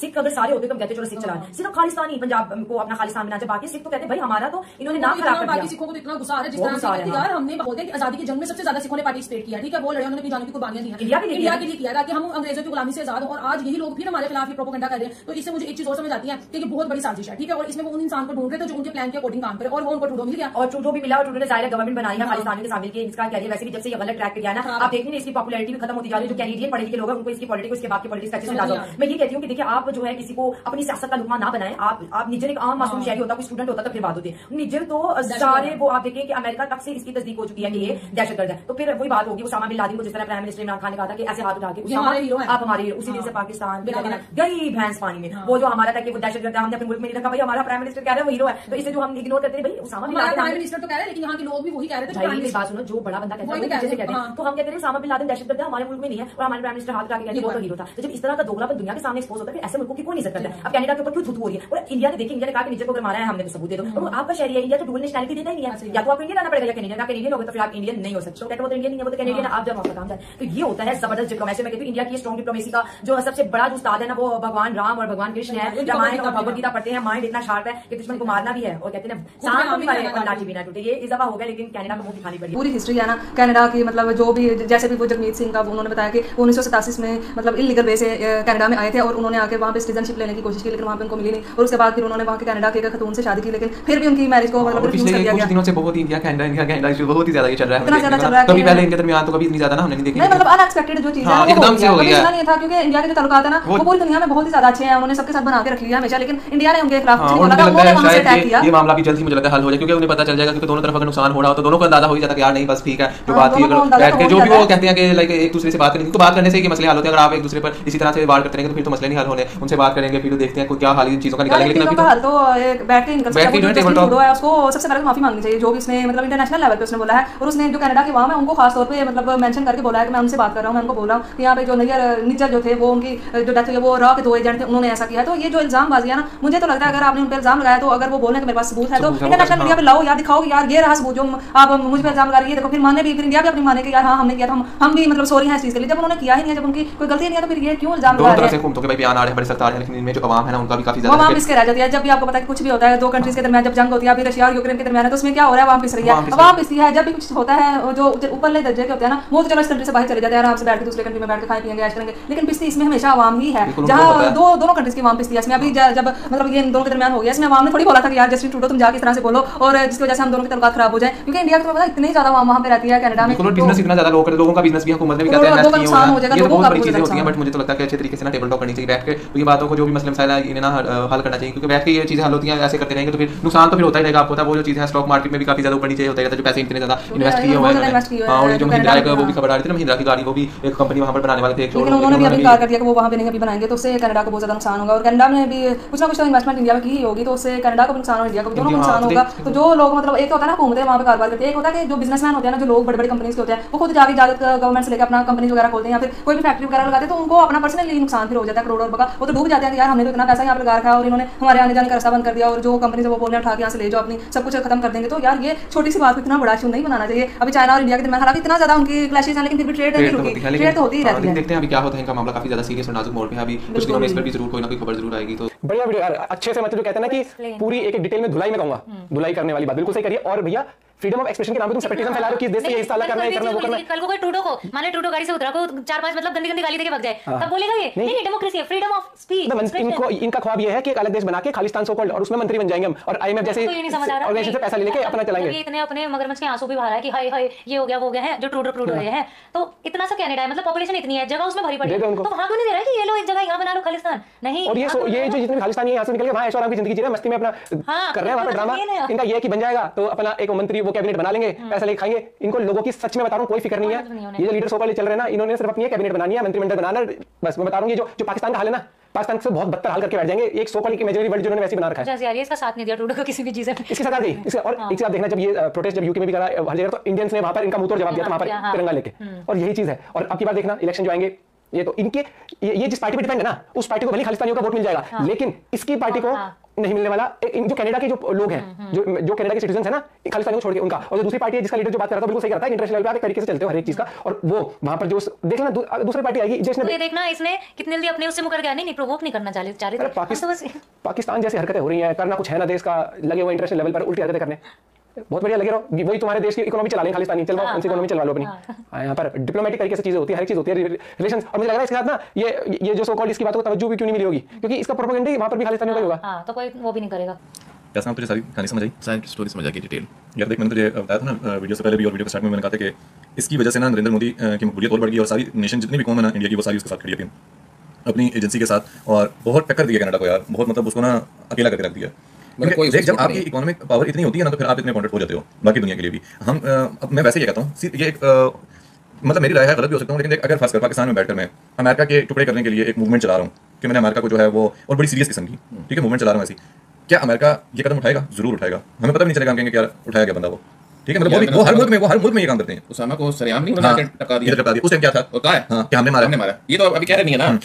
सिख अगर सारे होते तो हम कहते चलो सिख चला, सिर्फ खालिस्तानी पंजाब को अपना खालिस्तान बनाना, बाकी सिख तो कहते भाई हमारा तो इन्होंने नाम खराब कर दिया। बाकी सिखों को इतना गुस्सा आ रहा है जिस तरह से यार हमने बोलते हैं कि आजादी की जंग में सबसे ज्यादा सिखों ने पार्टिसिपेट किया। ठीक है, वो लड़े, उन्होंने अपनी जान की कुर्बानियां दी, इंडिया के लिए किया ताकि हम अंग्रेजों की गुलामी से आजाद हो। और आज यही लोग फिर हमारे खिलाफ ही प्रोपेगेंडा कर रहे हैं। तो इससे मुझे एक चीज और समझ आती है कि ये बहुत बड़ी साजिश है। ठीक है, और इसमें वो उन इंसान को ढूंढ रहे थे जो उनके प्लान के अकॉर्डिंग काम करे, और वो उनको ट्रूडो मिल गया। और ट्रूडो भी मिला, और ट्रूडो ने जाहिर गवर्नमेंट बनाई है खालिस्तानी के शामिल के। इसका करियर वैसे भी जब से ये गलत ट्रैक पे गया ना, आप देखने इसकी पॉपुलैरिटी भी खत्म होती जा रही है। जो कैनेडियन पढ़े लिखे लोग हैं उनको इसकी पॉलिटिक्स, इसके बाद की पॉलिटिक्स अच्छे से अंदाजा हो। मैं ये कहती हूँ कि देखिए आप जो है किसी को अपनी सियासत का लुकमा ना बनाएं। आप निज्जर एक आम मासूम शहरी होता, कोई स्टूडेंट होता तो फिर बात होती है। निज्जर तो सारे वो आप देखिए कि अमेरिका तक से इसकी तस्दीक हो चुकी है कि ये दहशतगर्द है। तो फिर वही बात होगी, उसामा बिन लादेन को जिस तरह प्राइम मिनिस्टर इमरान खान ने कहा था कि ऐसे हाथ उठा के आप हमारे हीरो, उसी दिन से पाकिस्तान गई भैंस पानी में। वो जो हमारा था कि वो दहशतगर्द है, हमने अपने मुल्क में नहीं रखा, भाई हमारा प्राइम मिनिस्टर कह रहा है वो हीरो है। तो इसे जो हम इग्नोर करते हैं, भाई Osama bin Laden prime minister तो कह रहे हैं, लेकिन यहाँ के लोग भी वही कह रहे थे। भाई बात सुनो, जो बड़ा बंदा कहता है तो हम कहते हैं उसामा बिन लादेन दहशतगर्द है, हमारे मुल्क में नहीं है, और हमारे प्राइम मिनिस्टर हाथ उठा के कहते हैं वो तो हीरो था। तो जब इस तरह का दोगलापन दुनिया के सामने एक्सपोज होता है, फिर ऐसे मुल्कों की कोई नहीं इज्जत करता है। अब कनाडा के ऊपर क्यों थूथू हो रही है। और इंडिया ने देखिए, इंडिया ने कहा कि निज्जर को अगर मारा है हमने तो सबूत दे दो। और आपका शहरी है, इंडिया तो डुअल नेशनलिटी देता ही नहीं है, या तो आपको इंडियन आना पड़ेगा या कैनेडियन। आप कैनेडियन होगे तो फिर आप इंडियन नहीं हो सकते। तो कहते वो तो इंडियन नहीं है, वो तो कैनेडियन है, आप जब आपका काम जाए। तो ये होता है जबरदस्त डिप्लोमेसी। मैं कहती हूँ इंडिया की स्ट्रॉन्ग डिप्लोमेसी का जो सबसे बड़ा जो उस्ताद है ना, वो भगवान राम और भगवान कृष्ण है। रामायण और भगवत गीता पढ़ते हैं, माइंड इतना शार्प है कि दुश्मन को मारना भी है और कहते हैं सांप को भी मारे और लाठी भी ना टूटे। ये इजाफा हो गया, लेकिन कनाडा को मुंह दिखानी पड़ी। पूरी हिस्ट्री है ना कनाडा की, मतलब जो भी जैसे भी वो जगमीत सिंह का उन्होंने बताया कि 1987 में मतलब इलीगल वे से कनाडा में आए थे और उन्होंने आके वहाँ पे सिटीजनशिप लेने की कोशिश की, लेकिन वहाँ पे उनको मिली नहीं। और उसके बाद फिर उन्होंने वहाँ के कनाडा के खतून से शादी की, लेकिन फिर भी उनकी मैरिज को मतलब पिछले कुछ दिनों से बहुत ही इंडिया कनाडा इशू बहुत ही ज्यादा ये चल रहा है। कभी पहले इनके दरमियान तो कभी इतनी ज्यादा ना हमने नहीं देखी। नहीं मतलब अनएक्सपेक्टेड जो चीज है एकदम से हो गया नहीं था, क्योंकि इंडिया के जो ताल्लुकात है ना वो पूरी दुनिया में बहुत ही ज्यादा अच्छे हैं, उन्होंने सबके साथ बना के रख लिया हमेशा, लेकिन इंडिया ने उनके खिलाफ कुछ नहीं बोला। उन्होंने वहां से अटैक किया। ये मामला भी जल्द ही मुझे लगता है हल हो जाए, क्योंकि उन्हें पता चल जाएगा कि दोनों तरफ अगर नुकसान हो रहा हो तो दोनों को अंदाजा हो जाता है कि यार नहीं बस ठीक है जो बात थी, अगर बैठ के जो भी वो कहते हैं कि लाइक एक दूसरे से बात करेंगे, तो बात करने से ये मसले हल होते हैं। अगर आप एक दूसरे पर इसी तरह से वार करते रहेंगे तो फिर तो मसले नहीं हल होने। उनसे बात करेंगे, फिर देखते हैं क्या हाल इन चीजों का निकालेंगे। लेकिन अभी तो बैठ के टेबल है, उसको सबसे पहले माफी मांगनी चाहिए जो भी इसने मतलब इंटरनेशनल लेवल पे उसने बोला है। और उसने जो कनाडा के वहां है उनको खास तौर पे मतलब मेंशन करके बोला है कि मैं उनसे बात कर रहा हूं, मैं उनको बोल रहा हूं कि यहाँ पे जो निज्जर जो थे वो उनकी जो डेथ हुई है वो रॉ के 2 एजेंट थे, उन्होंने ऐसा किया। तो ये जो इल्जामबाजी है ना, मुझे तो लगता है अगर आपने उन पर इल्जाम लगाया तो अगर वो बोलने के मेरे पास सबूत है तो इंटरनेशनल मीडिया पे लाओ यार, दिखाओ कि यार ये रहा सबूत जो आप मुझ पर इल्जाम लगा रही है। देखो फिर माने भी, फिर इंडिया भी अपनी माने कि यार हाँ हमने किया था, हम भी मतलब सॉरी है इस चीज के लिए। जब उन्होंने किया ही नहीं है, जब उनकी कोई गलती नहीं है, तो फिर ये क्यों इल्जाम लगा रहे हैं। दोनों तरफ से हुकूमतों के भाई बयान आ रहे हैं, बड़े सख्त आ रहे हैं, लेकिन इनमें जो अवाम है ना उनका भी काफी ज्यादा अवाम इसके रह जाती है। जब भी आपको पता है कुछ भी होता है, 2 कंट्रीज के दरमियान जब जंग होती है, अभी रशिया और यूक्रेन के दरमियान है, तो उसमें क्या हो रहा है, अवाम पिस रही है, अवाम पिसती है। जब भी कुछ होता है जो ऊपरले दर्जे के होते हैं ना, वो तो चलो इस कंट्री से बाहर चले जाते हैं, आराम से बैठ के दूसरे कंट्री में बैठ के खाए पिएंगे, ऐश करेंगे, लेकिन पिसती इसमें हमेशा अवाम ही है। जहाँ दोनों कंट्रीज की अवाम पिसती है इसमें। अभी जब मतलब ये दोनों के दरमियान हो गया, इसमें अवाम ने थोड़ी बोला था कि यार जस्टिन ट्रूडो तुम जाके इस तरह से बोलो और जिसकी वजह से हम दोनों के ताल्लुकात खराब हो जाए, क्योंकि इंडिया के पता इतनी ज्यादा अवाम वहाँ पे रहती है कनाडा में, बिजनेस इतना ज्यादा लोगों का बिजनेस भी हुकूमत ने भी कहते हैं नुकसान हो जाएगा, ये बहुत बड़ी चीजें होती हैं। बट मुझे तो लगता है कि अच्छे तरीके से ना टेबल टॉक करनी चाहिए बैठ के, तो ये बातों को जो भी मसले मसाइल है इन्हें ना हल करना चाहिए, क्योंकि बैठ के ये चीजें हल होती हैं। ऐसे करते रहेंगे तो फिर नुकसान तो फिर होता ही रहेगा। आपको पता है वो जो चीजें स्टॉक मार्केट में भी काफी ज्यादा ऊपर नीचे होता है, जो पैसे इतने ज्यादा इन्वेस्ट किए हुए हैं। हां, और जो महिंद्रा का वो भी खबर आ रही थी ना, महिंद्रा की गाड़ी वो भी एक कंपनी वहां पर बनाने वाले थे, लेकिन उन्होंने भी अभी कहा कर दिया कि वो वहां पे नहीं अभी बनाएंगे, तो उससे कनाडा को बहुत ज्यादा नुकसान होगा। और कनाडा में भी कुछ ना कुछ तो इन्वेस्टमेंट इंडिया में की होगी, तो उससे कनाडा को भी नुकसान और इंडिया को भी दोनों को नुकसान होगा। तो जो लोग मतलब एक होता है ना हुकूमतें वहां पे कारोबार करते हैं, एक होता है कि जो बिजनेसमैन होते हैं ना, जो लोग बड़ी बड़ी कंपनीज के होते हैं, वो खुद जाके गवर्नमेंट से लेकर अपना कंपनी वगैरह खोलते हैं या फिर कोई भी फैक्ट्री वगैरह लगाते हैं, तो उनको अपना पर्सनली नुकसान फिर हो जाता है करोड़ों रुपए का। वो तो डूब जाते हैं कि यार हमने तो इतना पैसा यहाँ पर लगा रखा है और इन्होंने हमारे आने जाने का रास्ता बंद कर दिया, और जो कंपनी से वो बोल रहे हैं उठा के यहाँ से ले जाओ, अपनी सब कुछ खत्म कर देंगे। तो यार ये छोटी सी बात को इतना बड़ा इशू नहीं बनाना चाहिए। अभी चाइना और इंडिया के दरमियान हालांकि इतना ज्यादा उनकी क्लैशेस हैं, लेकिन फिर भी ट्रेड नहीं रुकी, ट्रेड तो होती ही रहती है। देखते हैं अभी क्या होता है। इनका मामला काफी ज्यादा सीरियस और नाजुक मोड़ पे है, अभी कुछ दिनों में इस पर भी जरूर कोई ना कोई खबर जरूर आएगी। तो बढ़िया वीडियो यार, अच्छे से मतलब जो कहते हैं ना कि पूरी एक डिटेल में धुलाई में कहूंगा, धुलाई करने वाली बात बिल्कुल सही करिए। और भैया फ्रीडम ऑफ एक्सप्रेशन के नाम पे तुम सेपरेटिज्म फैला रहे हो कि देश से ये हिस्सा अलग करना है, करना वो करना है। कल को कोई टूडो को माने टूडो गाड़ी से उतरा को 4-5 मतलब गंदी गाली देके भाग जाए, तब बोलेगा ये नहीं डेमोक्रेसी है, फ्रीडम ऑफ स्पीच। इनको इनका ख्वाब ये है कि एक अलग देश बना के खालिस्तान सो कॉल्ड और उसमें मंत्री बन जाएंगे हम, और आईएमएफ जैसे ऑर्गेनाइजेशन से पैसा लेके अपना चलाएंगे। ये इतने अपने मगरमच्छ के आंसू भी बहा रहा है कि हाय हाय ये हो गया वो हो गया है, जो टूडो हो रहे हैं। तो इतना सा कनाडा है, मतलब पॉपुलेशन इतनी है, जगह उसमें भरी पड़ी है, तो वहां क्यों नहीं दे रहा है कि ये लो एक जगह यहां बना लो खालिस्तान? नहीं। और ये जो जितने खालिस्तानी है यहां से निकल के वहां ऐशो आराम की जिंदगी जी रहे हैं, मस्ती में अपना कर रहे हैं वहां पे ड्रामा। इनका ये कि बन जाएगा तो अपना एक मंत्री वो कैबिनेट बना लेंगे, पैसा लेके खाएंगे। इनको लोगों की सच में बता रहा हूं कोई फिक्र नहीं है। ये जो लीडर सोकॉल्ड चल रहे हैं ना, इन्होंने सिर्फ अपनी कैबिनेट बनानी है, मंत्रिमंडल बनाना, बस मैं बता रहा हूं। ये जो पाकिस्तान का हाल है ना, पाकिस्तान से बहुत बदतर हाल करके बैठ जाएंगे। एक सोकॉल्ड की मेजॉरिटी वर्ल्ड जिन्होंने वैसे बना रखा है। यार ये इसका साथ नहीं दिया टूडो को किसी भी चीज में, इसकी सरकार गई इससे। और एक चीज आप देखना, जब ये प्रोटेस्ट जब यूके में भी करा हर जगह, तो इंडियंस ने वहां पर इनका मुंह तोड़ जवाब दिया था वहां पर तिरंगा लेके, और यही चीज है। और अब की बात देखना, इलेक्शन जो आएंगे ये तो इनके ये जिस पार्टी पे डिपेंड है ना, उस पार्टी को भले खालिस्तानियों का वोट मिल जाएगा, लेकिन इसकी पार्टी को नहीं मिलने वाला। जो कनाडा के जो लोग हैं, जो कनाडा के सिटीजन है ना, खालिस्तानियों को छोड़ के उनका, और जो दूसरी पार्टी है जिसका लीडर जो बात कर रहा था बिल्कुल सही करता है, इंटरनेशनल लेवल पे आप एक तरीके से चलते हो हर एक चीज का, और वो वहां पर जो देखना दूसरी पार्टी आएगी जिसने ये देखना इसने कितने जल्दी अपने उससे मुकर गया। नहीं प्रोवोक नहीं करना चाह रहे। पाकिस्तान जैसी हरकतें हो रही हैं, करना कुछ है ना देश का, लगे हुए इंटरनेशनल लेवल पर उल्टी हरकतें करने, बहुत बढ़िया लगे रहो। वही तुम्हारे देश की इकोनॉमी चला लेंगे खालिस्तानी, चलो उनसे इकोनॉमी चलवा लो अपनी। यहाँ पर डिप्लोमेटिक तरीके से चीजें होती है, हर एक चीज होती है, रिलेशंस। और मुझे लग रहा है इसके साथ ना ये जो सो कॉल्ड इसकी बात को तवज्जो भी क्यों नहीं मिली होगी, क्योंकि इसका प्रोपेगेंडा वहां पर भी खालिस्तानियों का ही होगा। तो कोई वो भी नहीं करेगा। कैसा तुझे सारी कहानी समझ आई, सारी स्टोरी समझ आ गई डिटेल। यार देख, मैंने तुझे बताया था ना वीडियो से पहले भी, और वीडियो के स्टार्ट में मैंने कहा था कि इसकी वजह से ना नरेंद्र मोदी की मकबूलियत और बढ़ गई, और सारी नेशन जितनी भी कौम है ना इंडिया की, वो सारी उसके साथ खड़ी थी अपनी एजेंसी के साथ, और बहुत टक्कर दिया कनाडा को यार, बहुत मतलब उसको ना अकेला करके रख दिया। देख, जब आपकी इकोनॉमिक पावर इतनी होती है ना, तो फिर आप इतने कॉन्टेक्ट हो जाते हो बाकी दुनिया के लिए भी। हम अब मैं वैसे ही कहता हूँ, ये एक मतलब मेरी राय है, गलत भी हो सकता हूँ, लेकिन अगर खासकर पाकिस्तान में बैठकर मैं अमेरिका के टुकड़े करने के लिए एक मूवमेंट चला रहा हूँ कि मैंने अमेरिका को जो है वो, और बड़ी सीरियस किस्म की, ठीक है, मूवमेंट चला रहा हूँ ऐसी, क्या अमेरिका ये कदम उठाएगा? जरूर उठाएगा। हमें पता भी नहीं चलेगा, हम कहेंगे क्या उठाया गया बंदा वो, ठीक है, मतलब वो हर मुल्क में ये काम करते हैं। उसामा को सरेआम नहीं उन्होंने टपका दिया, उस टाइम क्या था और कहा है कि हमने मारा। ये तो अभी कह रहे नहीं है ना।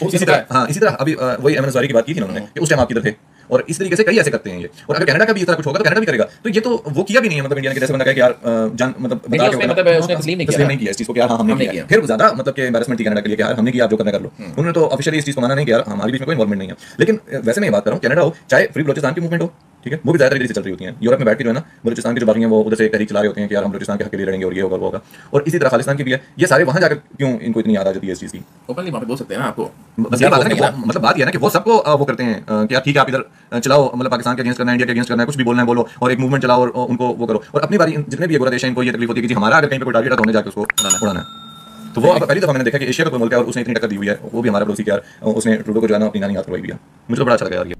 इसी तरह अभी वही अहमद अंसारी की बात की थी उन्होंने कि उस टाइम आप किधर थे, और इस तरीके से कई ऐसे करते हैं ये। और अगर कनाडा का भी इस तरह कुछ होगा तो कनाडा भी करेगा। तो ये तो वो किया भी नहीं है, मतलब इंडिया ने जैसे बंदा कहा कि यार जान मतलब बता के मतलब उसने तस्लीम नहीं किया इस चीज को कि यार हमने किया। फिर ज्यादा मतलब कि एम्बैरेसमेंट थी कनाडा के लिए कि यार हमने किया, आप जो करना कर लो। उन्होंने तो ऑफिशियली इस चीज को माना नहीं कि यार हमारे बीच में कोई इन्वॉल्वमेंट नहीं है। लेकिन वैसे मैं ये बात कर रहा हूँ, कनाडा हो चाहे फ्री बलोचिस्तान की मूवमेंट हो, ठीक है, वो भी ज्यादा तरीके से चल रही होती हैं। यूरोप में बैठ के जो है ना बलूचिस्तान के जो बागी हैं वो उधर से एक तहरीक चला रहे होते हैं कि यार हम बलूचिस्तान के हक के लिए लड़ेंगे और ये होगा वो होगा। और इसी तरह खालिस्तान की भी है। ये सारे वहां जाकर क्यों इनको इतनी याद आ जाती है इस चीज की? ओपनली वहां पे बोल सकते हैं ना आपको, मतलब बात ये है ना कि वो सबको वो करते हैं कि यार ठीक है आप इधर चलाओ, मतलब पाकिस्तान के अगेंस्ट करना है, इंडिया के अगेंस्ट करना है, कुछ भी बोलना है बोलो, और एक मूवमेंट चलाओ और उनको वो करो। और अपनी बारी जितने भी बुरा देश है इनको ये तकलीफ होती है कि हमारा अगर कहीं पे कोई टारगेट है तो हमने जाकर उसको उड़ाना है। तो वो पहली दफा मैंने देखा कि एशिया का कोई मुल्क है और उसने इतनी टक्कर दी हुई है, वो भी हमारा पड़ोसी यार, उसने ट्रूडो को जो है ना अपनी नानी याद करवाई भी है। मुझे तो बड़ा अच्छा लगा यार ये।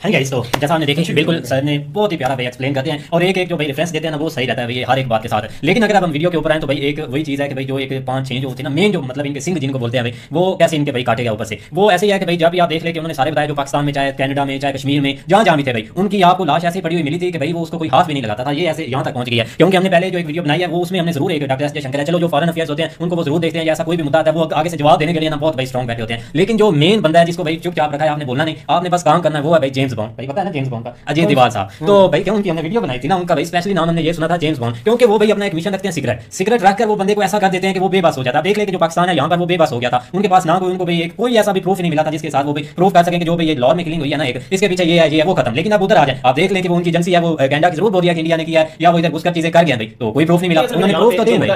हाँ गाइस, तो जैसा हमने देखें बिल्कुल सर ने बहुत ही प्यारा भाई एक्सप्लेन करते हैं, और एक जो भाई रेफरेंस देते हैं ना वो सही रहता है भाई हर एक बात के साथ। लेकिन अगर अब हम वीडियो के ऊपर आए तो भाई एक वही चीज़ है कि भाई जो एक 5-6 जो होते हैं ना मेन, जो मतलब इनके सिंह जिनको बोलते हैं भाई, वो कैसे इनके भाई काटे गया ऊपर से। वो ऐसे ही है कि भाई जब भी आप देख ले कि उन्होंने सारे बताया, जो पाकिस्तान में चाहे कनाडा में चाहे कश्मीर में जहाँ भी थे भाई, उनकी आपको लाश ऐसी पड़ी हुई मिली थी कि भाई वो उसको कोई हाथ भी नहीं लगाता था। ये ऐसे यहाँ तक पहुंच गया है, क्योंकि हमने पहले जो एक वीडियो बनाई है वो उसमें हमने जरूर एक डॉक्टर एस जयशंकर है, चलो जो फॉरेन अफेयर्स होते हैं उनको वो जरूर देखते हैं, ऐसा कोई भी मुद्दा है वो आगे से जवाब देने के लिए ना बहुत भाई स्ट्रॉन्ग बैठे होते हैं। लेकिन जो मेन बंदा है जिसको भाई चुपचाप रखा है, आपने बोलना नहीं, आपने बस काम करना है, वो है भाई जेम्स बॉन्ड। भाई पता है ना जेम्स बॉन्ड का, अजय दीवाल साहब। तो भाई क्यों उनकी हमने वीडियो बनाई थी ना, उनका भाई स्पेशली नाम हमने ये सुना था जेम्स बॉन्ड, क्योंकि वो भाई अपना एक मिशन रखते हैं सिगरेट रखकर वो बंदे को ऐसा कर देते हैं कि वो बेबस हो जाता है। देख ले कि जो पाकिस्तान है यहाँ पर वो बेबस हो गया था, उनके पास ना कोई उनको भाई कोई ऐसा भी प्रूफ नहीं मिला था जिसके साथ वो भाई प्रूफ कर सकें कि जो भाई ये लॉ में किलिंग हुई है ना एक, इसके पीछे ये है वो खत्म। लेकिन अब उधर आ जाए, आप देख लें कि वो उनकी एजेंसी है वो कनाडा की जरूर बोल दिया कि इंडिया ने किया है या वो इधर घुसकर चीजें कर गया भाई, तो कोई प्रूफ नहीं मिला। उन्होंने प्रूफ तो दिया भाई,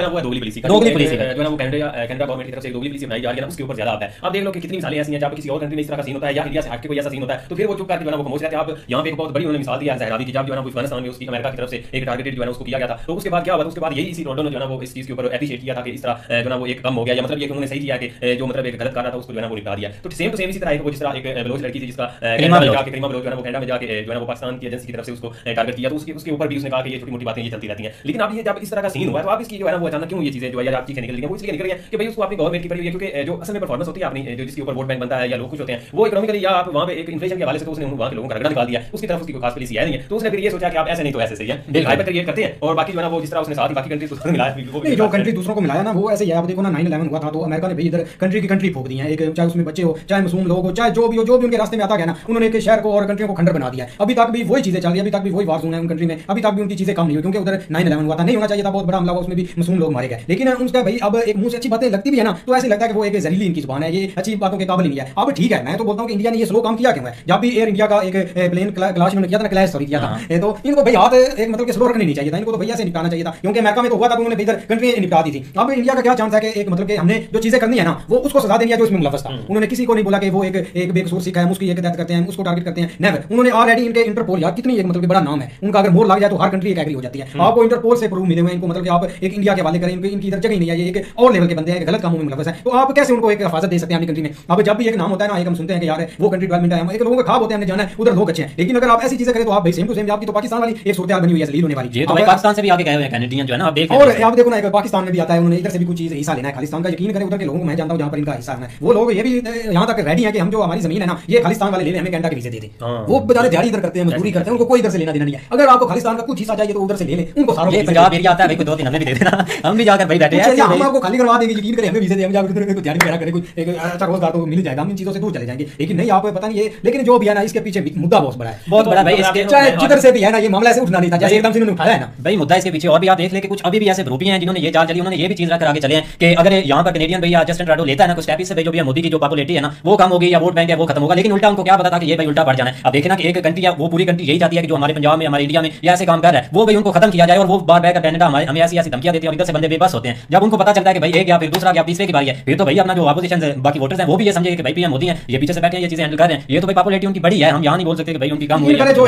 दोगली पुलिस जो है वो कनाडा गवर्नमेंट की तरफ से दोगली पुलिस बनाई जा रही है, उसके ऊपर ज्यादा आता है। आप देख लो कि कितनी मिसालें ऐसी हैं जहाँ किसी और कंट्री में इस तरह का सीन होता है या इंडिया से हट के कोई ऐसा सीन होता है, तो फिर वो चुप करके जो है वो खामोश रहते हैं। आप यहाँ पे एक बहुत बड़ी उन्होंने मिसाल दिया ज़हरावी की, जब जो है वो अफगानिस्तान में उसकी अमेरिका की तरफ से एक टारगेटेड जो है उसको किया गया था। तो उसके बाद क्या हुआ, उसके बाद यही इसी रोडो ने जो है वो इस चीज के ऊपर एप्रिशिएट किया था कि इस तरह जो है वो एक कम हो गया, या मतलब ये उन्होंने सही किया कि जो मतलब एक गलत कर रहा था उसको जो है वो निपटा दिया। तो सेम टू सेम इसी तरह एक जिस तरह एक बलोच लड़की थी जिसका करीमा बलोच जो है वो कनाडा में जाके जो है वो पाकिस्तान की एजेंसी की तरफ से उसको टारगेट किया, तो उसके ऊपर भी उसने कहा कि ये छोटी मोटी बातें ये चलती रहती हैं। लेकिन अब ये जब इस तरह का सीन हुआ तो आप इसकी जो है ना वो अचानक क्यों ये चीजें जो है आपकी निकल रही है, वो इसलिए निकल रही है कि भाई उसको आपकी गवर्नमेंट की पड़ी हुई है, क्योंकि जो असल में परफॉर्मेंस होती है अपनी जो जिसके ऊपर वोट बैंक बनता है या लोग कुछ होते हैं वो इकोनॉमिकली या आप वहाँ पे एक इन्फ्लेशन के हवाले से तो उसने वहाँ के लोगों का रगड़ा निकाल दिया, उसकी तरफ उसकी कोई खास पॉलिसी है नहीं है। तो उसने फिर ये सोचा कि आप ऐसे नहीं तो ऐसे सही है, हाइपर क्रिएट करते हैं और बाकी जो है ना वो जिस तरह उसने साथ ही बाकी कंट्री को मिलाया, जो कंट्री दूसरों को मिलाया ना वो ऐसे ही है। आप देखो ना 9/11 हुआ था तो अमेरिका ने भाई इधर कंट्री की कंट्री फूंक दी है, एक चाहे उसमें बच्चे हो चाहे मासूम लोग हो चाहे जो भी हो, जो भी उनके रास्ते में आता गया ना उन्होंने एक शहर को और कंट्रियों को खंडर बना दिया। अभी तक भी वही चीजें चल रही है, अभी तक भी वही वार जोन है उन कंट्री में, अभी तक भी उनकी चीजें कम नहीं हुई, क्योंकि उधर 9/11 हुआ था, नहीं होना चाहिए था, बहुत बड़ा हमला हुआ, उसमें भी मासूम लोग मारे गए। लेकिन उनका भाई अब एक मुंह से अच्छी बातें लगती भी है ना तो ऐसे लगता है कि वो एक जहरीली इनकी जुबान है, ये अच्छी बातों के काबिल नहीं है। अब ठीक है, मैं तो बोलता हूँ कि इंडिया ने ये स्लो काम किया क्यों है। जब भी एयर इंडिया का एक प्लेन क्लैश में किया था, क्लैश सॉरी किया था, तो इनको भाई हाथ एक मतलब स्लो रखनी नहीं चाहिए था, इनको तो भैया से निपटाना चाहिए था, क्योंकि अमेरिका में तो हुआ था, उन्होंने इधर कंट्री निपटा दी थी। अब इंडिया का क्या चांस है कि एक मतलब कि हमने जो चीजें करनी है ना वो उसको सजा देंगे जो इसमें मुलव्वस था। उन्होंने किसी को नहीं बोला कि वो एक बेकसूर सिख है उसकी एक डेथ करते हैं, उसको टारगेट करते हैं, नेवर। उन्होंने ऑलरेडी इनके इंटरपोल यार कितनी एक मतलब कि बड़ा नाम है उनका, अगर मोर लग जाए तो हर कंट्री एक एग्री हो जाती है। आपको इंटरपोल से प्रूफ मिले हुए इनको, मतलब कि आप एक इंडिया के हवाले करें, इनकी इधर जगह नहीं है, ये एक और लेवल के बंदे हैं, गलत कामों में मुलव्वस है, तो आप कैसे उनको एक हिफाजत दे सकते हैं अपनी कंट्री में। अब जब भी एक नाम होता है ना, एक हम सुनते हैं कि यार वो कंट्री डेवलपमेंट है, एक लोगों का खाब होते हैं, हमने जाना है उधर लोग अच्छे हैं, लेकिन अगर आप ऐसी चीजें करें तो आप भाई सेम टू सेम आपकी तो पाकिस्तान वाली एक सूरत बनी हुई है, जलील होने वाली। ये तो भाई पाकिस्तान से भी आगे गए हुए हैं कैनेडियन जो है ना, आप देख और आप देखो ना एक पाकिस्तान में भी आता है, उन्होंने इधर से भी कुछ चीज हिस्सा लेना है खालिस्तान का, यकीन करें उधर के लोगों को मैं जानता हूं जहां पर इनका हिस्सा है, वो लोग ये भी यहां तक रेडी हैं कि हम जो हमारी जमीन है ना ये खालिस्तान वाले ले लें, हमें कनाडा के वीजे दे दें। वो बेचारे दिहाड़ी इधर करते हैं, मजदूरी करते हैं, उनको कोई इधर से लेना देना नहीं है। अगर आपको खालिस्तान का कुछ हिस्सा चाहिए तो उधर से ले लें, उनको सारा पंजाब एरिया आता है भाई, कोई 2-3 हमें भी दे देना, हम भी जाकर भाई बैठे हैं, हम आपको खाली करवा देंगे, यकीन करें, हमें वीजे दें, हम जाकर उधर दिहाड़ी वगैरह करें, कोई एक अच्छा रोजगार तो मिल जाएगा, हम इन चीजों से दूर चले जाएंगे। लेकिन नहीं, आप पता नहीं ये, लेकिन जो भी है ना इसके पीछे मुद्दा बहुत बड़ा है, बहुत बड़ा भाई, इसके चाहे जिधर से भी है ना ये मामला ऐसे उठना नहीं था जैसे एकदम से इन्होंने उठाया है ना भाई मुद्दा इसके पीछे। और भी आप देख ले कि कुछ अभी भी ऐसे ग्रुप हैं जिन्होंने ये चाल चली, उन्होंने ये भी चीज रखकर आगे चले हैं कि अगर यहाँ पर कैनेडियन भैया जस्टिन ट्रूडो लेता है ना कुछ स्टेप से, भाई जो भी मोदी की जो पॉपुलैरिटी है ना वो कम होगी या वोट बैंक है वो खत्म होगा, लेकिन उल्टा उनको क्या पता था कि ये भाई उल्टा पड़ जाना है। अब देखे ना कि एक कंट्री वो पूरी कंट्री यही चाहती है कि जो हमारे पंजाब में हमारे इंडिया में ये ऐसे काम कर रहा है वो भाई उनको खत्म किया जाए, और वो बार बार कनाडा हमें ऐसी ऐसी धमकियां देती है और इधर से बंदे बेबस होते हैं। जब उनको पता चलता है कि भाई एक या फिर दूसरा या तीसरे की बारी है, फिर तो भाई अपना जो अपोजिशन बाकी वोटर्स हैं वो भी ये समझे कि भाई पीएम मोदी है, ये पीछे से बैठे ये चीजें हैंडल कर रहे हैं, ये तो भाई पॉपुलैरिटी उनकी बड़ी है, हम यहाँ नहीं बोल सकते कि भाई उनकी कम हुई है। जो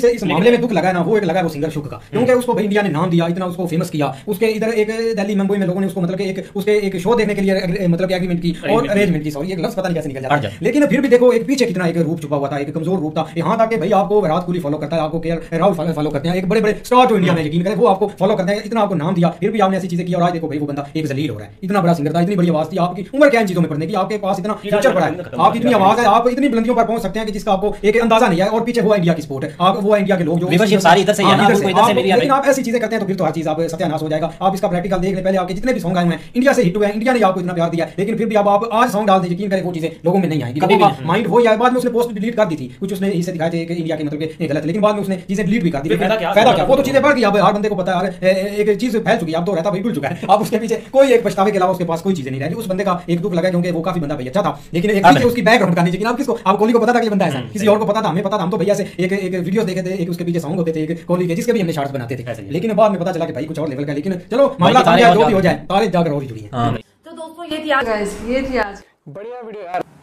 इस मामले में दुख लगा ना वो एक लगा वो सिंगर शुक का, क्योंकि उसको भाई इंडिया ने नाम दिया, इतना उसको फेमस किया, उसके इधर एक दिल्ली मुंबई में लोगों ने उसको मतलब कि एक उसके एक शो देखने के लिए मतलब एग्रीमेंट की और अरेंजमेंट की, सॉरी एक लफ्ज पता नहीं कैसे निकल जाता है, लेकिन फिर भी देखो एक पीछे कितना एक रूप छुपा हुआ था, एक कमजोर रूप था, यहाँ तक कि भाई आपको विराट कोहली फॉलो करता है, आपको केएल राहुल फॉलो करते हैं, एक बड़े बड़े स्टार जो इंडिया में यकीन करें वो आपको फॉलो करते हैं, इतना आपको नाम दिया, फिर भी आपने ऐसी चीजें की और आज देखो भाई वो बंदा एक जलील हो रहा है। इतना बड़ा सिंगर था, इतनी बड़ी आवाज थी, आपकी उम्र क्या इन चीजों में पढ़ने की, आपके पास इतना फ्यूचर पड़ा है, आपकी इतनी आवाज है, आप इतनी बुलंदियों पर पहुंच सकते हैं कि जिसका आपको एक अंदाजा नहीं है, और पीछे वो इंडिया की स्पोर्ट है, आप वो इंडिया के लोग जो लीडरशिप सारी इधर से है ना, इधर से मिली है, लेकिन आप ऐसी चीजें करते हैं तो फिर तो हर चीज आप सत्यानाश हो जाएगा। आप इसका प्रैक्टिकल देख ले, पहले आपके जितने भी सॉन्ग आए हुए हैं इंडिया से हिट हुए हैं, इंडिया ने आपको इतना प्यार दिया, लेकिन फिर भी आप आज सॉन्ग डाल दे, यकीन करें वो चीजें लोगों में नहीं आएंगी, कभी माइंड हो जाए। बाद में उसने पोस्ट डिलीट कर दी थी, कुछ उसने इसे दिखाए थे कि इंडिया के मतलब ये गलत, लेकिन बाद में उसने चीजें डिलीट भी कर दी, फायदा क्या, वो तो चीजें बढ़ गई, अब हर बंदे को पता है एक चीज फैल चुकी है, अब तो रहता भाई भूल चुका है, अब उसके पीछे कोई एक पछतावे के अलावा उसके पास कोई चीजें नहीं रही। उस बंदे का एक दुख लगा क्योंकि वो काफी बंदा भाई अच्छा था, लेकिन एक पीछे उसकी बैकग्राउंड का नहीं, लेकिन आप किसको, आप कोहली को पता था कि ये बंदा ऐसा, किसी और को पता था, हमें पता था, हम तो भैया से एक वीडियो देखे थे, एक उसके पीछे सॉन्ग होते थे एक कोहली के जिसके भी हमने शॉर्ट्स बनाते थे, लेकिन बाद में पता चला कि भाई कुछ और लेवल का, लेकिन चलो मामला जो भी हो जाए तारे जाकर और ही जुड़ी है। तो दोस्तों ये थी आज बढ़िया वीडियो यार।